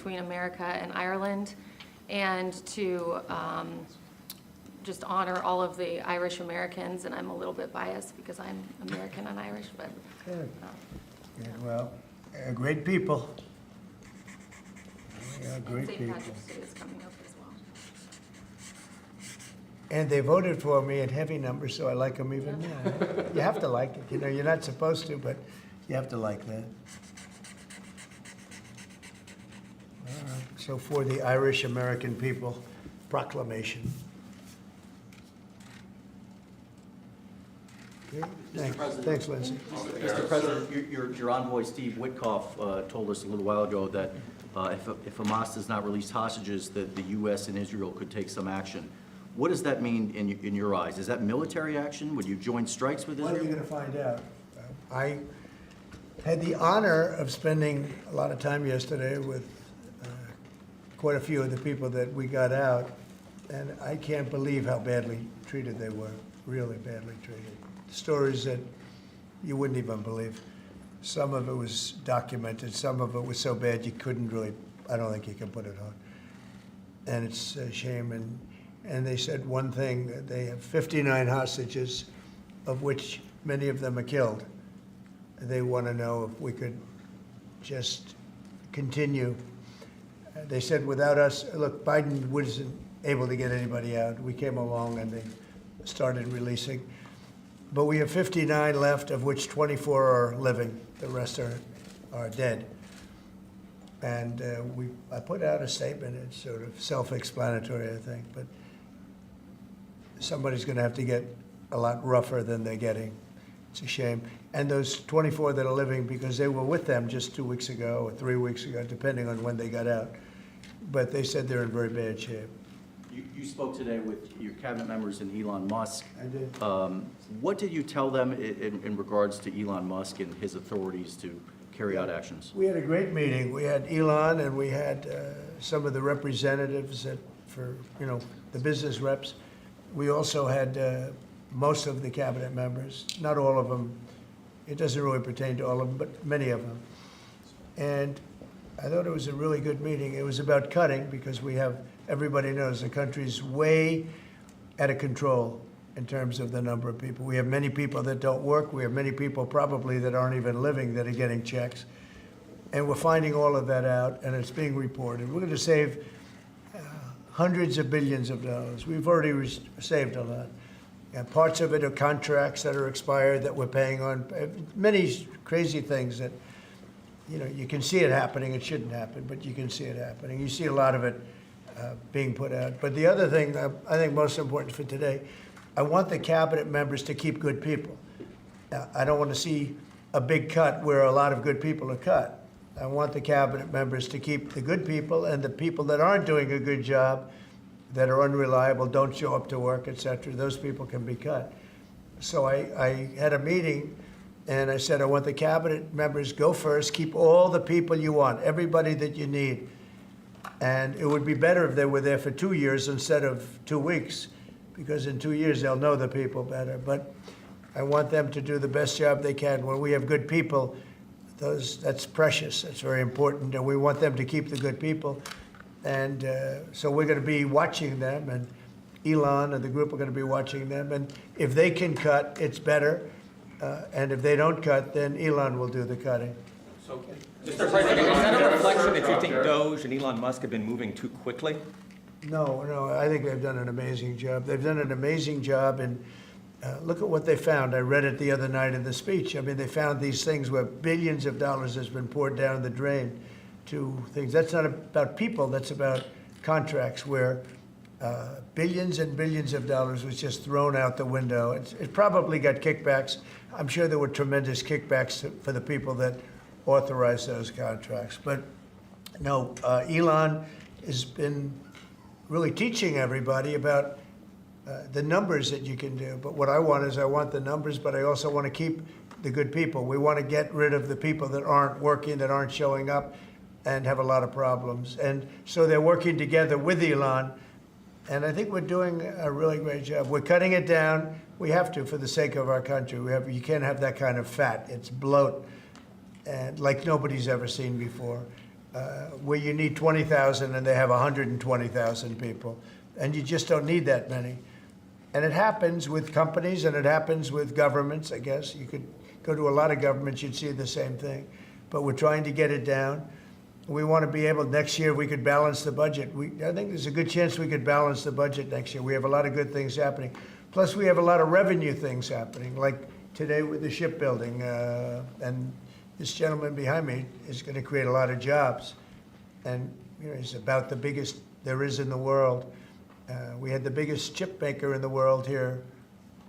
between America and Ireland, and to just honor all of the Irish Americans. And I'm a little bit biased because I'm American and Irish, but Good. Yeah, well, great people. Yeah, great St. people. Patrick's Day is coming up as well. And they voted for me in heavy numbers, so I like them even more. You have to like it. You know, you're not supposed to, but you have to like that. All right. So for the Irish American people, proclamation. Okay. Thanks. President. Thanks, Lindsay. Mr. President, your envoy, Steve Witkoff, told us a little while ago that if Hamas does not release hostages, that the U.S. and Israel could take some action. What does that mean in your eyes? Is that military action? Would you join strikes with When are you Israel? going to find out? I had the honor of spending a lot of time yesterday with quite a few of the people that we got out, and I can't believe how badly treated they were, really badly treated. Stories that you wouldn't even believe. Some of it was documented, some of it was so bad you couldn't really, I don't think you can put it on. And it's a shame. And they said one thing, they have 59 hostages, of which many of them are killed. They want to know if we could just continue. They said without us, look, Biden wasn't able to get anybody out. We came along and they started releasing. But we have 59 left, of which 24 are living. The rest are dead. And I put out a statement. It's sort of self-explanatory, I think. But somebody's going to have to get a lot rougher than they're getting. It's a shame. And those 24 that are living, because they were with them just 2 weeks ago or 3 weeks ago, depending on when they got out. But they said they're in very bad shape. You spoke today with your cabinet members and Elon Musk. I did. What did you tell them in regards to Elon Musk and his authorities to carry out actions? We had a great meeting. We had Elon and we had some of the representatives for the business reps. We also had most of the cabinet members, not all of them. It doesn't really pertain to all of them, but many of them. And I thought it was a really good meeting. It was about cutting because everybody knows the country's way out of control in terms of the number of people. We have many people that don't work. We have many people probably that aren't even living that are getting checks. And we're finding all of that out, and it's being reported. We're going to save hundreds of billions of dollars. We've already saved a lot. And parts of it are contracts that are expired that we're paying on. Many crazy things that, you can see it happening. It shouldn't happen, but you can see it happening. You see a lot of it being put out. But the other thing I think most important for today, I want the cabinet members to keep good people. I don't want to see a big cut where a lot of good people are cut. I want the cabinet members to keep the good people, and the people that aren't doing a good job, that are unreliable, don't show up to work, et cetera, those people can be cut. So I had a meeting, and I said, I want the cabinet members, go first, keep all the people you want, everybody that you need. And it would be better if they were there for 2 years instead of 2 weeks, because in 2 years they'll know the people better. But I want them to do the best job they can. When we have good people, that's precious, that's very important, and we want them to keep the good people. And so we're going to be watching them, and Elon and the group are going to be watching them. And if they can cut, it's better. And if they don't cut, then Elon will do the cutting. So, Mr. President, is that a reflection that you think Doge and Elon Musk have been moving too quickly? No, I think they've done an amazing job. They've done an amazing job, and look at what they found. I read it the other night in the speech. I mean, they found these things where billions of dollars has been poured down the drain to things. That's not about people, that's about contracts where billions and billions of dollars was just thrown out the window. It probably got kickbacks. I'm sure there were tremendous kickbacks for the people that authorized those contracts. But no, Elon has been really teaching everybody about the numbers that you can do. But what I want is I want the numbers, but I also want to keep the good people. We want to get rid of the people that aren't working, that aren't showing up, and have a lot of problems. And so they're working together with Elon, and I think we're doing a really great job. We're cutting it down. We have to for the sake of our country. You can't have that kind of fat. It's bloat, and like nobody's ever seen before. where you need 20,000 and they have 120,000 people. And you just don't need that many. And it happens with companies and it happens with governments, I guess. You could go to a lot of governments, you'd see the same thing. But we're trying to get it down. We want to be able, next year, we could balance the budget. I think there's a good chance we could balance the budget next year. We have a lot of good things happening. Plus, we have a lot of revenue things happening, like today with the shipbuilding. And this gentleman behind me is going to create a lot of jobs. And you know, he's about the biggest there is in the world. We had the biggest chip maker in the world here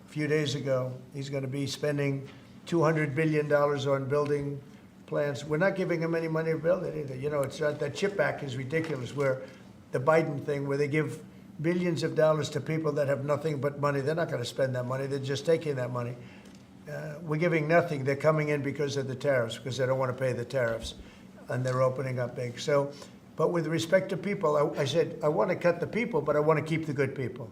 a few days ago. He's going to be spending $200 billion on building plants. We're not giving him any money to build it either. You know, it's not, that chip act is ridiculous, where the Biden thing, where they give billions of dollars to people that have nothing but money. They're not going to spend that money. They're just taking that money. We're giving nothing. They're coming in because of the tariffs, because they don't want to pay the tariffs, and they're opening up big. So, but with respect to people, I said, I want to cut the people, but I want to keep the good people.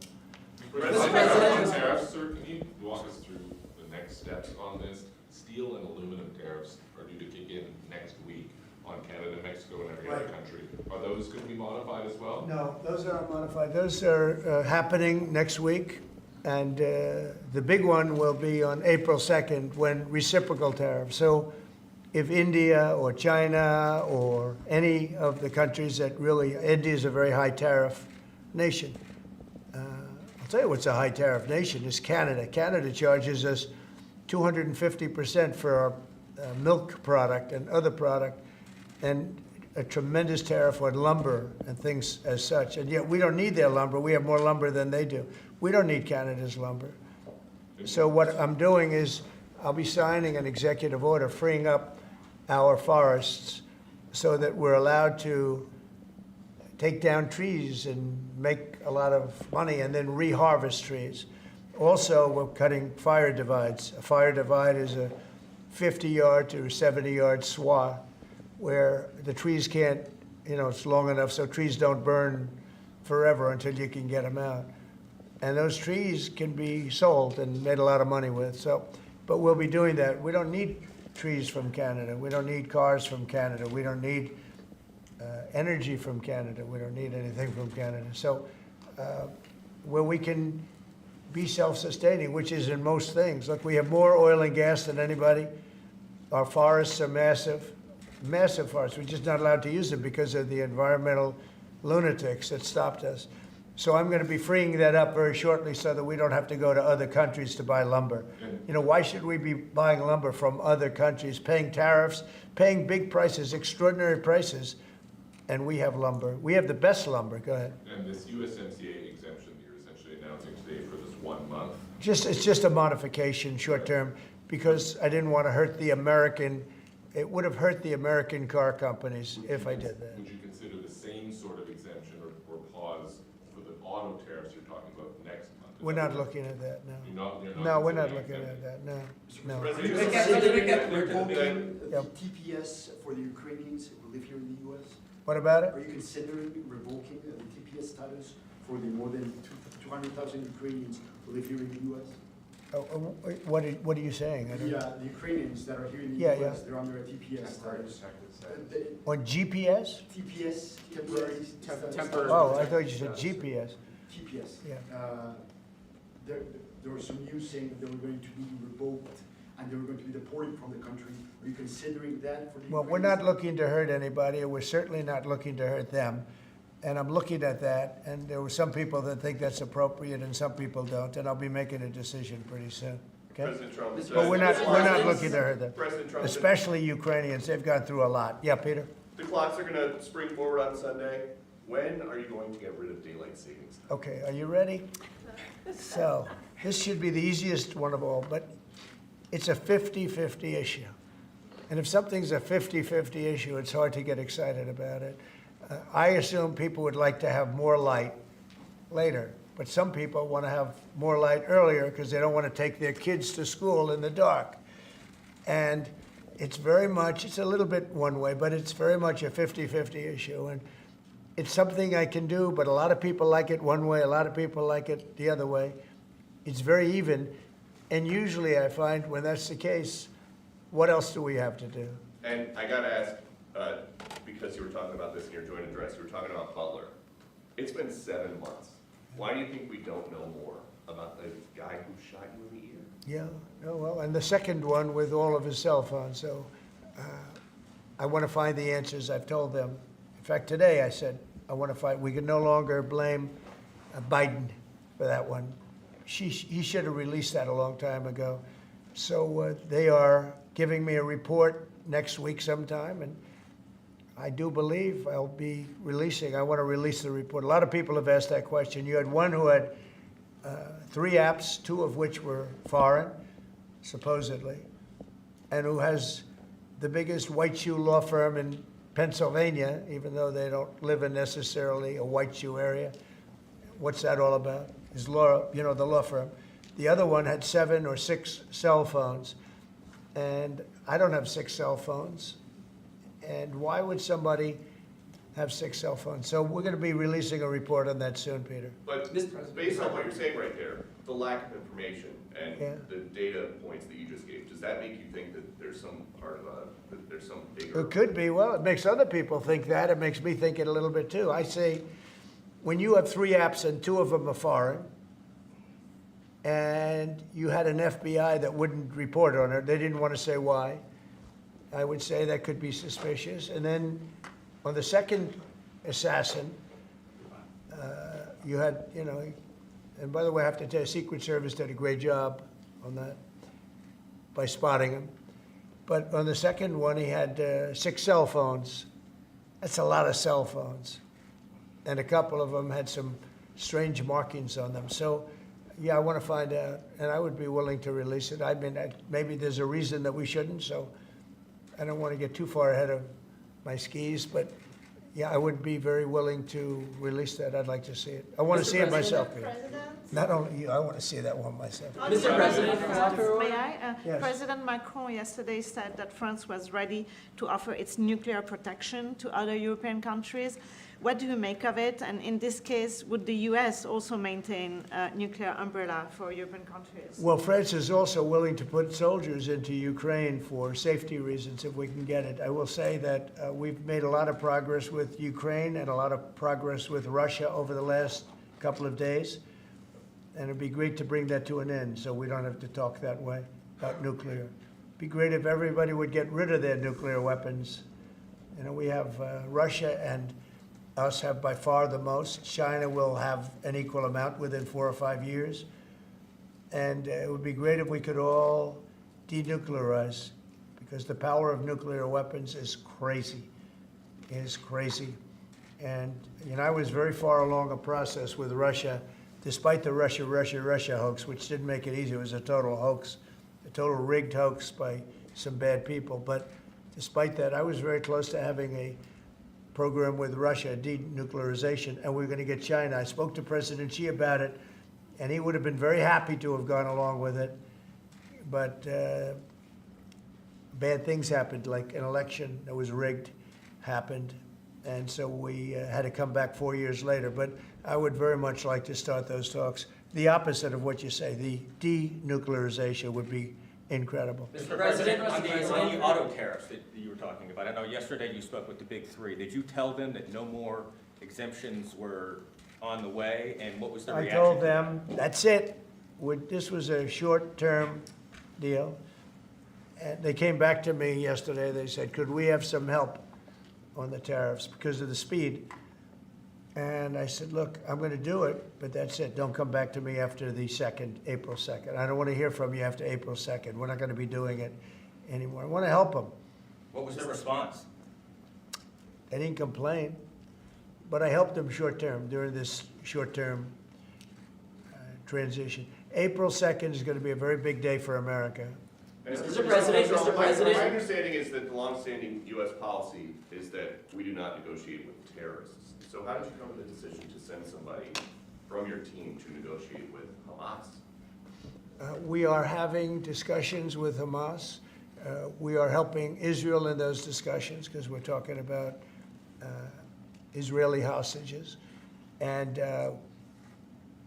President, tariffs, sir, can you walk us through the next steps on this? Steel and aluminum tariffs are due to kick in next week on Canada, Mexico, and every other country. Are those going to be modified as well? No, those aren't modified. Those are happening next week. And the big one will be on April 2nd, when reciprocal tariffs. So if India or China or any of the countries that really, India is a very high tariff nation. I'll tell you what's a high tariff nation is Canada. Canada charges us 250% for our milk product and other product, and a tremendous tariff on lumber and things as such. And yet we don't need their lumber. We have more lumber than they do. We don't need Canada's lumber. So what I'm doing is I'll be signing an executive order freeing up our forests so that we're allowed to take down trees and make a lot of money and then reharvest trees. Also, we're cutting fire divides. A fire divide is a 50-yard to 70-yard swath where the trees can't, you know, it's long enough so trees don't burn forever until you can get them out. And those trees can be sold and made a lot of money with. So, but we'll be doing that. We don't need trees from Canada. We don't need cars from Canada. We don't need energy from Canada. We don't need anything from Canada. So where we can be self-sustaining, which is in most things. Look, we have more oil and gas than anybody. Our forests are massive, massive forests. We're just not allowed to use them because of the environmental lunatics that stopped us. So I'm going to be freeing that up very shortly so that we don't have to go to other countries to buy lumber. You know, why should we be buying lumber from other countries, paying tariffs, paying big prices, extraordinary prices, and we have lumber. We have the best lumber. Go ahead. And this USMCA exemption you're essentially announcing today for this 1 month, It's just a modification, short term, because I didn't want to hurt the American. It would have hurt the American car companies if I did that. would you consider the same sort of exemption or pause for the auto tariffs you're talking about next month? Is We're that not what- looking at that, no. You're not No, we're not considering looking at exempting? that, no, no. President, Are you let's- considering let's- revoking the Yep. TPS for the Ukrainians who live here in the U.S.? What about Are it? you considering revoking the TPS status for the more than 200,000 Ukrainians who live here in the U.S.? What are you saying? I don't- The Ukrainians that are here in the Yeah, U.S., yeah. they're under a TPS status. The On GPS? TPS, temporary status. temporary- Oh, I thought you said GPS. TPS. Yeah. There was some news saying that they were going to be revoked and they were going to be deported from the country. Are you considering that for the Well, we're Ukrainians? not looking to hurt anybody, and we're certainly not looking to hurt them. And I'm looking at that, and there were some people that think that's appropriate and some people don't, and I'll be making a decision pretty soon, okay? President Trump said- But we're not looking to hurt them, President Trump said especially Ukrainians. They've gone through a lot. Yeah, Peter? the clocks are gonna spring forward on Sunday. When are you going to get rid of daylight savings time? Okay, are you ready? So, this should be the easiest one of all, but it's a 50-50 issue. And if something's a 50-50 issue, it's hard to get excited about it. I assume people would like to have more light later, but some people want to have more light earlier because they don't want to take their kids to school in the dark. And it's very much, it's a little bit one way, but it's very much a 50-50 issue. And it's something I can do, but a lot of people like it one way, a lot of people like it the other way. It's very even. And usually I find when that's the case, what else do we have to do? And I gotta ask, because you were talking about this in your joint address, you were talking about Butler. It's been 7 months. Why do you think we don't know more about the guy who shot you in the ear? Yeah, oh, well, and the second one with all of his cell phones, so I want to find the answers. I've told them. In fact, today I said, I want to find, we can no longer blame Biden for that one. He should have released that a long time ago. So they are giving me a report next week sometime, and I do believe I'll be releasing. I want to release the report. A lot of people have asked that question. You had one who had 3 apps, 2 of which were foreign, supposedly, and who has the biggest white shoe law firm in Pennsylvania, even though they don't live in necessarily a white shoe area. What's that all about? His law, the law firm. The other one had 7 or 6 cell phones, and I don't have 6 cell phones. And why would somebody have 6 cell phones? So we're going to be releasing a report on that soon, Peter. But based on what you're saying right there, the lack of information and Yeah. the data points that you just gave, does that make you think that there's some part of that there's some bigger? It could be. Well, it makes other people think that. It makes me think it a little bit too. I say, when you have 3 apps and 2 of them are foreign, and you had an FBI that wouldn't report on it, they didn't want to say why, I would say that could be suspicious. And then on the second assassin, you had, and by the way, I have to tell you, Secret Service did a great job on that by spotting him. But on the second one, he had 6 cell phones. That's a lot of cell phones. And a couple of them had some strange markings on them. So, yeah, I want to find out, and I would be willing to release it. I mean, maybe there's a reason that we shouldn't, so I don't want to get too far ahead of my skis, but yeah, I would be very willing to release that. I'd like to see it. I want to see it myself, Peter. Not only you, I want to see that one myself. Mr. President, may I? Yes. President Macron yesterday said that France was ready to offer its nuclear protection to other European countries. What do you make of it? And in this case, would the US also maintain a nuclear umbrella for European countries? Well, France is also willing to put soldiers into Ukraine for safety reasons if we can get it. I will say that we've made a lot of progress with Ukraine and a lot of progress with Russia over the last couple of days. And it'd be great to bring that to an end so we don't have to talk that way about nuclear. It'd be great if everybody would get rid of their nuclear weapons. We have Russia and us have by far the most. China will have an equal amount within 4 or 5 years. And it would be great if we could all denuclearize, because the power of nuclear weapons is crazy. It is crazy. And I was very far along a process with Russia, despite the Russia hoax, which didn't make it easy. It was a total hoax, a total rigged hoax by some bad people. But despite that, I was very close to having a program with Russia, denuclearization, and we were going to get China. I spoke to President Xi about it, and he would have been very happy to have gone along with it. But bad things happened, like an election that was rigged happened, and so we had to come back 4 years later. But I would very much like to start those talks. The opposite of what you say, the denuclearization would be incredible. Mr. President, on the auto tariffs that you were talking about, I know yesterday you spoke with the big 3. Did you tell them that no more exemptions were on the way, and what was the reaction? I told them, that's it. This was a short-term deal. And they came back to me yesterday. They said, could we have some help on the tariffs because of the speed? And I said, look, I'm going to do it, but that's it. Don't come back to me after the April 2nd. I don't want to hear from you after April 2nd. We're not going to be doing it anymore. I want to help them. What was the response? They didn't complain, but I helped them short-term during this short-term transition. April 2nd is going to be a very big day for America. Mr. President, my understanding is that the longstanding U.S. policy is that we do not negotiate with terrorists. So how did you come to the decision to send somebody from your team to negotiate with Hamas? We are having discussions with Hamas. We are helping Israel in those discussions because we're talking about Israeli hostages. And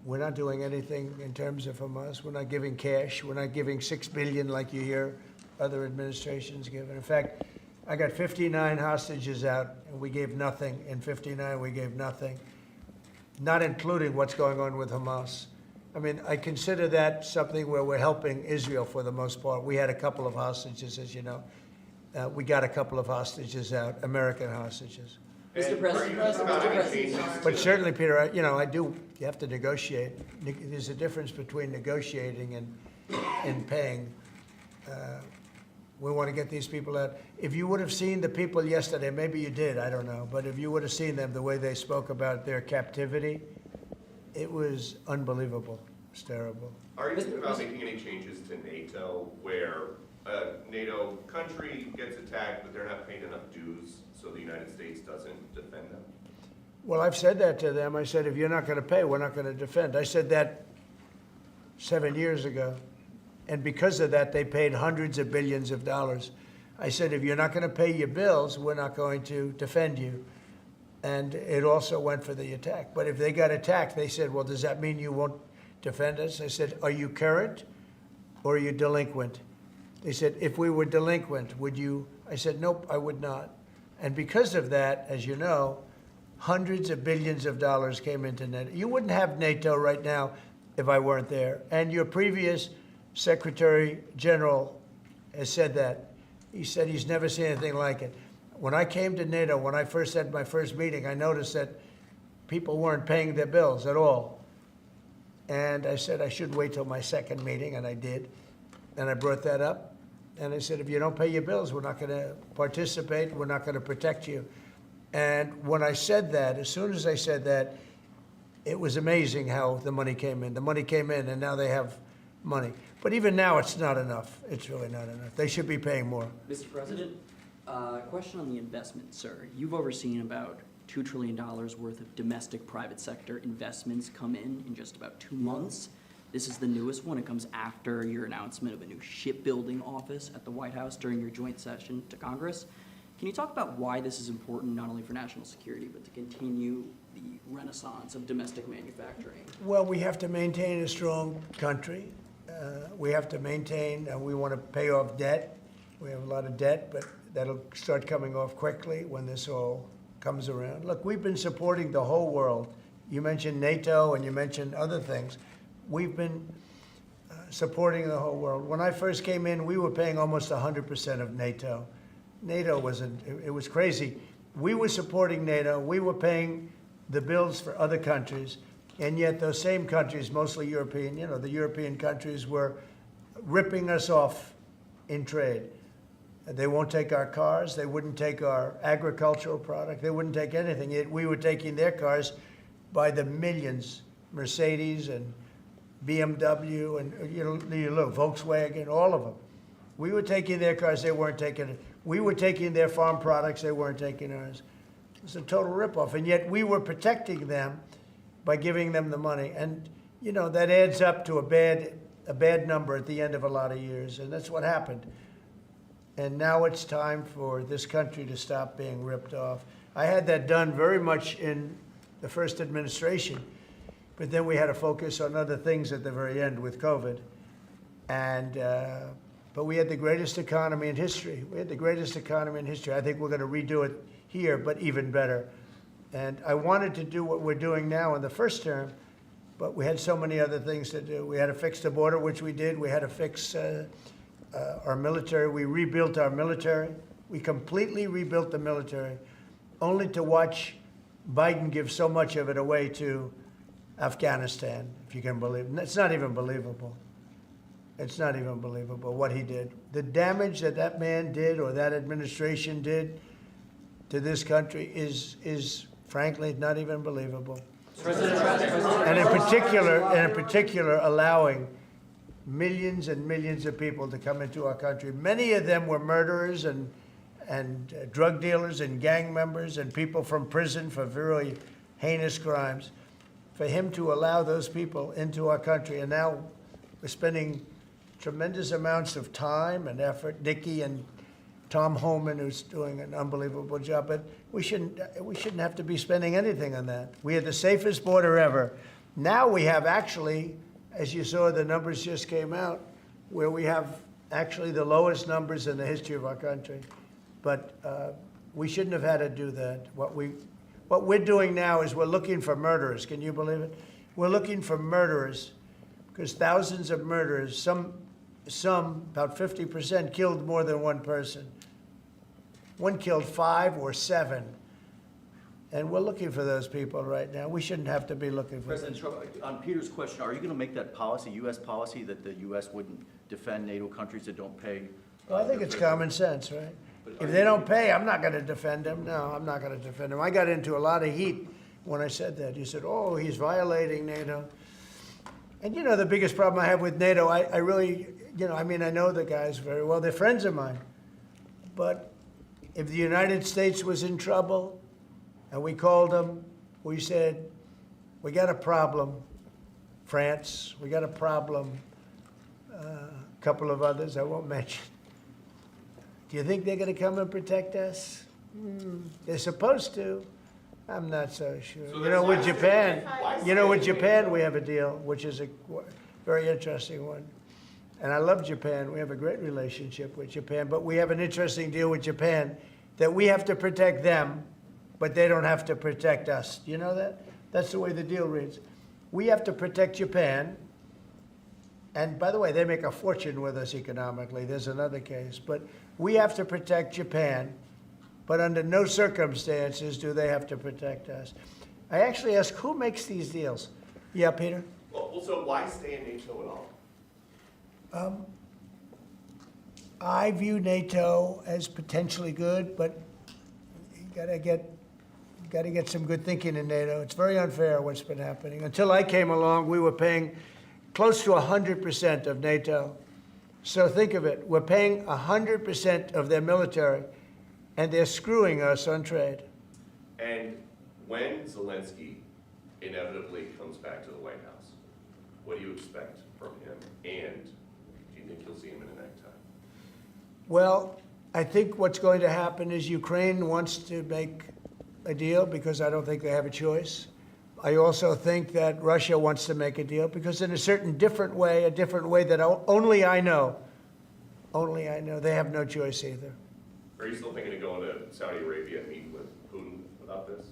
we're not doing anything in terms of Hamas. We're not giving cash. We're not giving $6 billion like you hear other administrations give. And in fact, I got 59 hostages out, and we gave nothing. In 59, we gave nothing, not including what's going on with Hamas. I mean, I consider that something where we're helping Israel for the most part. We had a couple of hostages, as you know. We got a couple of hostages out, American hostages. Mr. President, are you thinking about any changes? But certainly, Peter, you have to negotiate. There's a difference between negotiating and paying. We want to get these people out. If you would have seen the people yesterday, maybe you did, I don't know, but if you would have seen them, the way they spoke about their captivity, it was unbelievable. It's terrible. Are you thinking about making any changes to NATO where a NATO country gets attacked, but they're not paying enough dues, so the United States doesn't defend them? Well, I've said that to them. I said, if you're not going to pay, we're not going to defend. I said that 7 years ago. And because of that, they paid hundreds of billions of dollars. I said, if you're not going to pay your bills, we're not going to defend you. And it also went for the attack. But if they got attacked, they said, well, does that mean you won't defend us? I said, are you current or are you delinquent? They said, if we were delinquent, would you? I said, nope, I would not. And because of that, as you know, hundreds of billions of dollars came into NATO. You wouldn't have NATO right now if I weren't there. And your previous Secretary General has said that. He said he's never seen anything like it. When I came to NATO, when I first had my first meeting, I noticed that people weren't paying their bills at all. And I said I should wait till my second meeting, and I did. And I brought that up. And I said, if you don't pay your bills, we're not going to participate. We're not going to protect you. And when I said that, as soon as I said that, it was amazing how the money came in. The money came in, and now they have money. But even now, it's not enough. It's really not enough. They should be paying more. Mr. President, question on the investment, sir. You've overseen about $2 trillion worth of domestic private sector investments come in just about 2 months. This is the newest one. It comes after your announcement of a new shipbuilding office at the White House during your joint session to Congress. Can you talk about why this is important, not only for national security, but to continue the renaissance of domestic manufacturing? Well, we have to maintain a strong country. We have to maintain, we want to pay off debt. We have a lot of debt, but that'll start coming off quickly when this all comes around. Look, we've been supporting the whole world. You mentioned NATO and you mentioned other things. We've been supporting the whole world. When I first came in, we were paying almost 100% of NATO. NATO it was crazy. We were supporting NATO. We were paying the bills for other countries. And yet those same countries, mostly European, the European countries were ripping us off in trade. They won't take our cars. They wouldn't take our agricultural product. They wouldn't take anything. Yet we were taking their cars by the millions, Mercedes and BMW and look, Volkswagen, all of them. We were taking their cars. They weren't taking it. We were taking their farm products. They weren't taking ours. It was a total ripoff. And yet we were protecting them by giving them the money. And, that adds up to a bad number at the end of a lot of years. And that's what happened. And now it's time for this country to stop being ripped off. I had that done very much in the first administration, but then we had to focus on other things at the very end with COVID. And, but we had the greatest economy in history. We had the greatest economy in history. I think we're going to redo it here, but even better. And I wanted to do what we're doing now in the first term, but we had so many other things to do. We had to fix the border, which we did. We had to fix our military. We rebuilt our military. We completely rebuilt the military, only to watch Biden give so much of it away to Afghanistan, if you can believe it. It's not even believable. It's not even believable what he did. The damage that man did or that administration did to this country is frankly not even believable. And in particular, allowing millions and millions of people to come into our country. Many of them were murderers and drug dealers and gang members and people from prison for very heinous crimes. For him to allow those people into our country, and now we're spending tremendous amounts of time and effort. Nikki and Tom Homan, who's doing an unbelievable job, but we shouldn't have to be spending anything on that. We had the safest border ever. Now we have actually, as you saw, the numbers just came out, where we have actually the lowest numbers in the history of our country. but we shouldn't have had to do that. What we're doing now is we're looking for murderers. Can you believe it? We're looking for murderers because thousands of murderers, some about 50%, killed more than one person. One killed 5 or 7. And we're looking for those people right now. We shouldn't have to be looking for them. President Trump, on Peter's question, are you going to make that policy, U.S. policy, that the U.S. wouldn't defend NATO countries that don't pay? Well, I think it's common sense, right? If they don't pay, I'm not going to defend them. No, I'm not going to defend them. I got into a lot of heat when I said that. You said, oh, he's violating NATO. And you know, the biggest problem I have with NATO, I really, you know, I mean, I know the guys very well. They're friends of mine. But if the United States was in trouble and we called them, we said, we got a problem, France, we got a problem, a couple of others I won't mention. Do you think they're going to come and protect us? They're supposed to. I'm not so sure. So You know, with why Japan, stay- you know, with Japan, we have a deal, which is a very interesting one. And I love Japan. We have a great relationship with Japan, but we have an interesting deal with Japan that we have to protect them, but they don't have to protect us. Do you know that? That's the way the deal reads. We have to protect Japan. And by the way, they make a fortune with us economically. There's another case. But we have to protect Japan, but under no circumstances do they have to protect us. I actually asked, who makes these deals? Yeah, Peter? Well, so why stay in NATO at all? I view NATO as potentially good, but you gotta get some good thinking in NATO. It's very unfair what's been happening. Until I came along, we were paying close to 100% of NATO. So think of it, we're paying 100% of their military, and they're screwing us on trade. And when Zelensky inevitably comes back to the White House, what do you expect from him? And do you think you'll see him in a necktie? Well, I think what's going to happen is Ukraine wants to make a deal because I don't think they have a choice. I also think that Russia wants to make a deal because in a certain different way that only I know, they have no choice either. Are you still thinking of going to Saudi Arabia and meeting with Putin about this?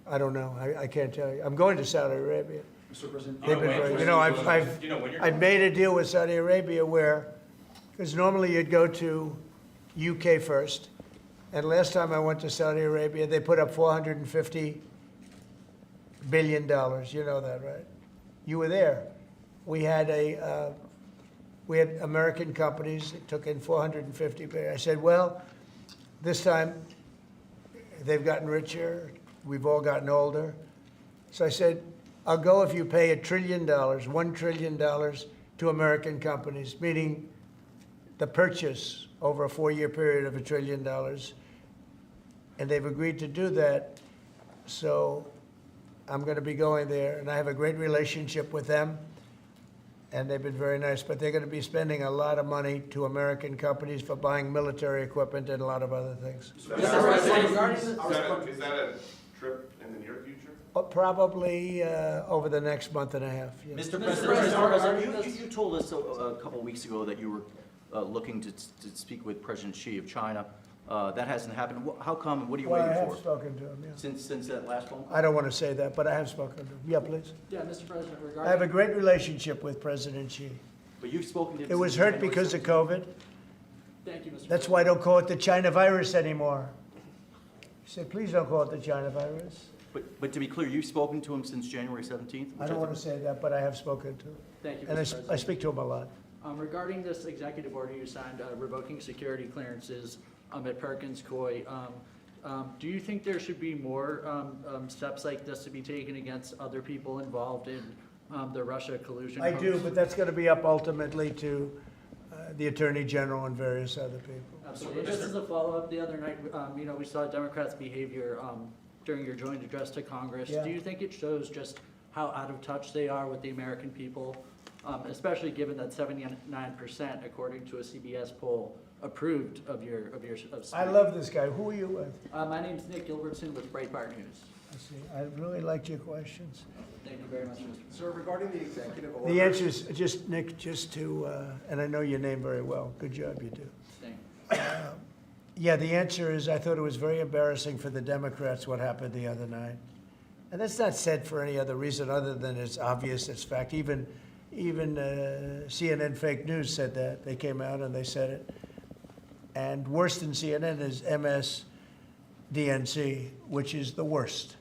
I don't know. I can't tell you. I'm going to Saudi Arabia. Mr. President, They've been very, you know, I've made a deal with Saudi Arabia where, because normally you'd go to UK first, and last time I went to Saudi Arabia, they put up $450 billion. You know that, right? You were there. We had American companies that took in $450 billion. I said, well, this time they've gotten richer. We've all gotten older. So I said, I'll go if you pay $1 trillion, $1 trillion to American companies, meaning the purchase over a 4-year period of $1 trillion. And they've agreed to do that. So I'm going to be going there, and I have a great relationship with them, and they've been very nice. But they're going to be spending a lot of money to American companies for buying military equipment and a lot of other things. Is that a trip in the near future? Probably over the next month and a half. Yeah. Mr. President, you told us a couple of weeks ago that you were looking to speak with President Xi of China. That hasn't happened. How come? What are you Well, I waiting have for? spoken to him, yeah. Since that last phone call? I don't want to say that, but I have spoken to him. Yeah, please. Yeah, Mr. President, I have a great relationship with President Xi. But you've spoken to him It was since hurt January because of 17th. COVID. Thank you, Mr. That's why I don't call it the China virus anymore. He said, please don't call it the China virus. But to be clear, you've spoken to him since January 17th? I don't want to say that, but I have spoken to him. Thank you, And Mr. President. I speak to him a lot. Regarding this executive order you signed revoking security clearances at Perkins Coie, do you think there should be more steps like this to be taken against other people involved in the Russia collusion? I do, but that's going to be up ultimately to the Attorney General and various other people. Absolutely. Just as a follow-up, the other night, we saw Democrats' behavior during your joint address to Congress. Yeah. Do you think it shows just how out of touch they are with the American people, especially given that 79%, according to a CBS poll, approved of your I love this guy. Who are you with? My name's Nick Gilbertson with Breitbart News. I see. I really liked your questions. Thank you very much, Mr. President. Sir, regarding the executive order. The answer is just, Nick, just to, and I know your name very well. Good job, you do. Thank you. Yeah, the answer is, I thought it was very embarrassing for the Democrats what happened the other night. And that's not said for any other reason other than it's obvious, it's fact. Even CNN fake news said that. They came out and they said it. And worse than CNN is MSDNC, which is the worst.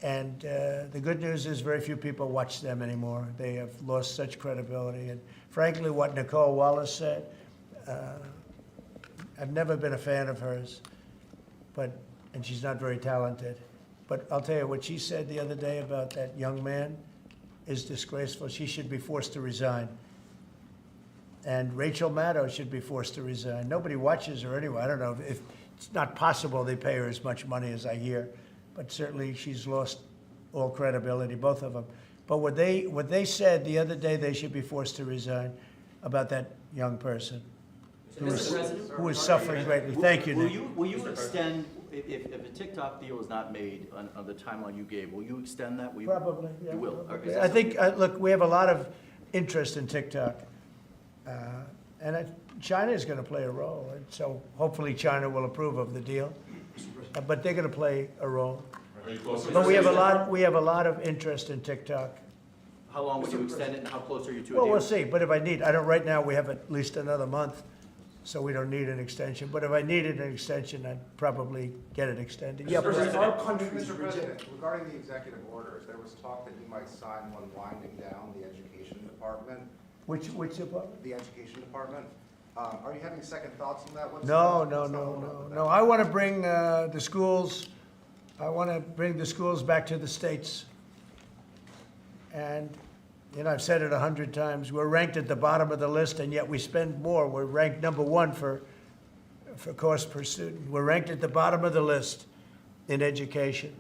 And the good news is very few people watch them anymore. They have lost such credibility. And frankly, what Nicole Wallace said, I've never been a fan of hers, and she's not very talented. But I'll tell you, what she said the other day about that young man is disgraceful. She should be forced to resign. And Rachel Maddow should be forced to resign. Nobody watches her anyway. I don't know if it's not possible they pay her as much money as I hear, but certainly she's lost all credibility, both of them. But what they said the other day, they should be forced to resign about that young person Mr. President? who is suffering greatly. Thank you, Nick. Will you extend, if a TikTok deal is not made on the timeline you gave, will you extend that? Will you- Probably, yeah. You will? probably. Is that I think, look, we have a lot of interest in TikTok. China is going to play a role, and so hopefully China will approve of the deal. But they're going to play a role. Are you close to But we have a lot of interest in TikTok. How long will you extend it, and how close are you to a Well, deal? we'll see, but if I need, I don't, right now, we have at least another month, so we don't need an extension. But if I needed an extension, I'd probably get it extended. Yeah, but Our countries Mr. reject. President, regarding the executive orders, there was talk that you might sign one winding down the education department, which department? the education department. Are you having second thoughts on that? No. I want to bring the schools back to the states. And, I've said it 100 times, we're ranked at the bottom of the list, and yet we spend more. We're ranked number one for cost per student. We're ranked at the bottom of the list in education.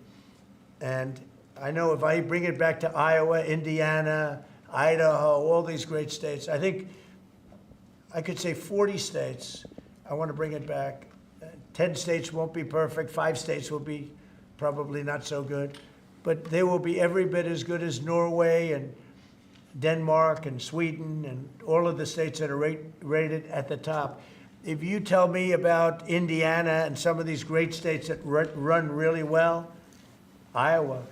And I know if I bring it back to Iowa, Indiana, Idaho, all these great states, I think I could say 40 states, I want to bring it back. 10 states won't be perfect, 5 states will be probably not so good, but they will be every bit as good as Norway and Denmark and Sweden and all of the states that are rated at the top. If you tell me about Indiana and some of these great states that run really well, Iowa,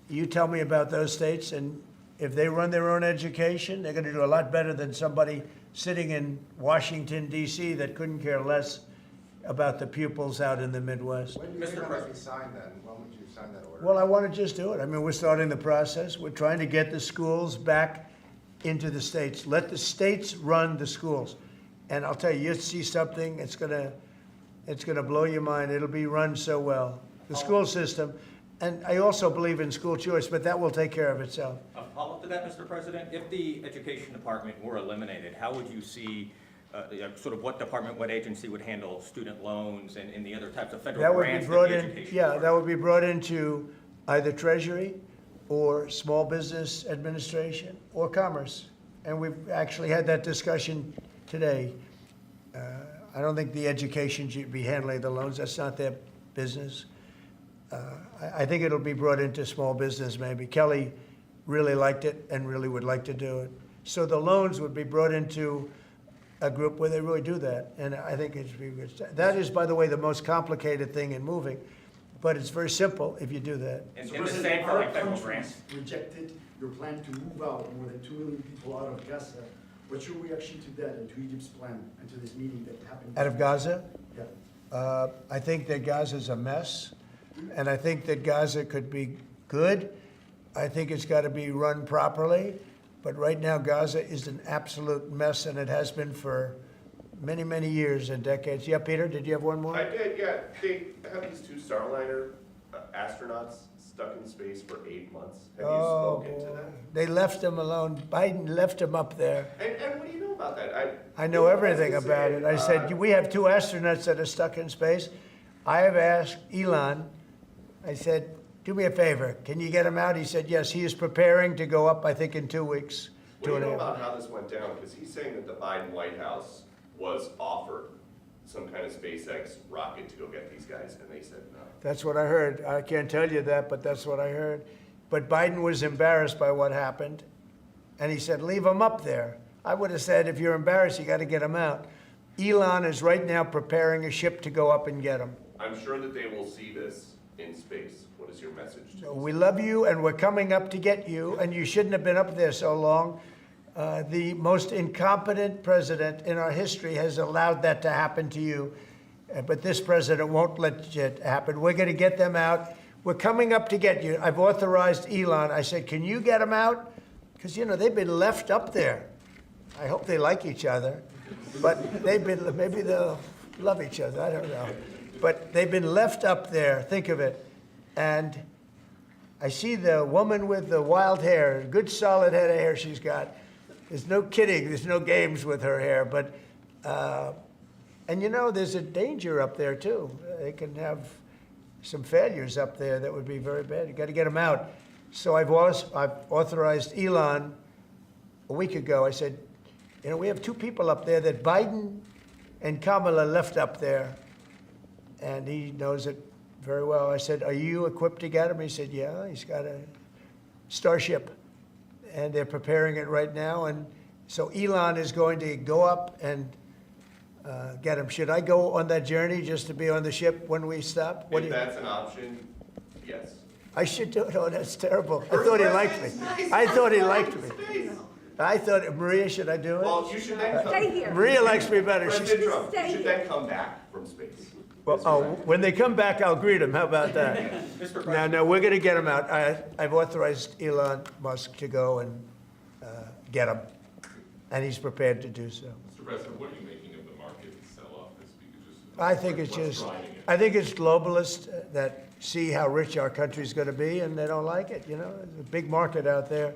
you tell me about those states, and if they run their own education, they're going to do a lot better than somebody sitting in Washington, D.C. that couldn't care less about the pupils out in the Midwest. When do you think that might be signed then? When would you sign that order? Well, I want to just do it. I mean, we're starting the process. We're trying to get the schools back into the states. Let the states run the schools. And I'll tell you, you'll see something, it's gonna blow your mind. It'll be run so well. The school system, and I also believe in school choice, but that will take care of itself. A follow-up to that, Mr. President, if the education department were eliminated, how would you see, sort of what department, what agency would handle student loans and the other types of federal That would be grants that brought the in, education yeah, that department- would be brought into either Treasury or Small Business Administration or Commerce. And we've actually had that discussion today. I don't think the education should be handling the loans. That's not their business. I think it'll be brought into small business maybe. Kelly really liked it and really would like to do it. So the loans would be brought into a group where they really do that. And I think it's be good. That is, by the way, the most complicated thing in moving. But it's very simple if you do that. And So the President, same for our like federal countries grants. rejected your plan to move out more than 2 million people out of Gaza. What's your reaction to that and to Egypt's plan and to this meeting that happened? Out of Gaza? Yeah. I think that Gaza's a mess, and I think that Gaza could be good. I think it's got to be run properly, but right now Gaza is an absolute mess, and it has been for many, many years and decades. Yeah, Peter, did you have one more? I did, yeah. They have these 2 Starliner astronauts stuck in space for 8 months. Have you Oh, spoken to boy. them? They left him alone. Biden left him up there. And what do you know about that? I know everything about it. I said, we have 2 astronauts that are stuck in space. I have asked Elon, I said, do me a favor, can you get him out? He said, yes, he is preparing to go up, I think, in 2 weeks. What do you know 2.5. about how this went down? Because he's saying that the Biden White House was offered some kind of SpaceX rocket to go get these guys, and they said no. That's what I heard. I can't tell you that, but that's what I heard. But Biden was embarrassed by what happened, and he said, leave him up there. I would have said, if you're embarrassed, you got to get him out. Elon is right now preparing a ship to go up and get them. I'm sure that they will see this in space. What is your message to them? We love you, and we're coming up to get you, and you shouldn't have been up there so long. The most incompetent president in our history has allowed that to happen to you, but this president won't let it happen. We're going to get them out. We're coming up to get you. I've authorized Elon. I said, can you get them out? Because, you know, they've been left up there. I hope they like each other, but maybe they'll love each other. I don't know. But they've been left up there. Think of it. And I see the woman with the wild hair, good solid head of hair she's got. There's no kidding. There's no games with her hair. But, and you know, there's a danger up there too. They can have some failures up there that would be very bad. You got to get them out. So I've authorized Elon a week ago. I said, you know, we have two people up there that Biden and Kamala left up there, and he knows it very well. I said, are you equipped to get him? He said, yeah, he's got a Starship, and they're preparing it right now. And so Elon is going to go up and get him. Should I go on that journey just to be on the ship when we stop? What do If you? that's an option, yes. I should do it. Oh, that's terrible. I thought he liked me. I thought he liked me. I thought, Maria, should I do it? Well, you should then come. Maria likes me better. She's, President Trump, you should then come back from space. well, oh, when they come back, I'll greet them. How about that? No, we're going to get them out. I've authorized Elon Musk to go and get them, and he's prepared to do so. Mr. President, what are you making of the market sell-off this week? I think it's What's just, driving it? I think it's globalists that see how rich our country's going to be, and they don't like it. You know, there's a big market out there.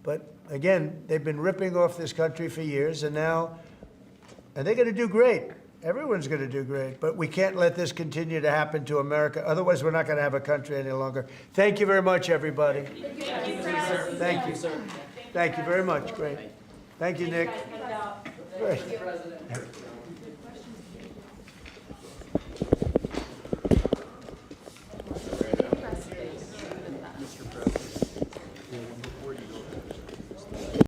But again, they've been ripping off this country for years, and now, and they're going to do great. Everyone's going to do great, but we can't let this continue to happen to America. Otherwise, we're not going to have a country any longer. Thank you very much, everybody. Thank you. Thank you very much. Great. Thank you, Nick. Great.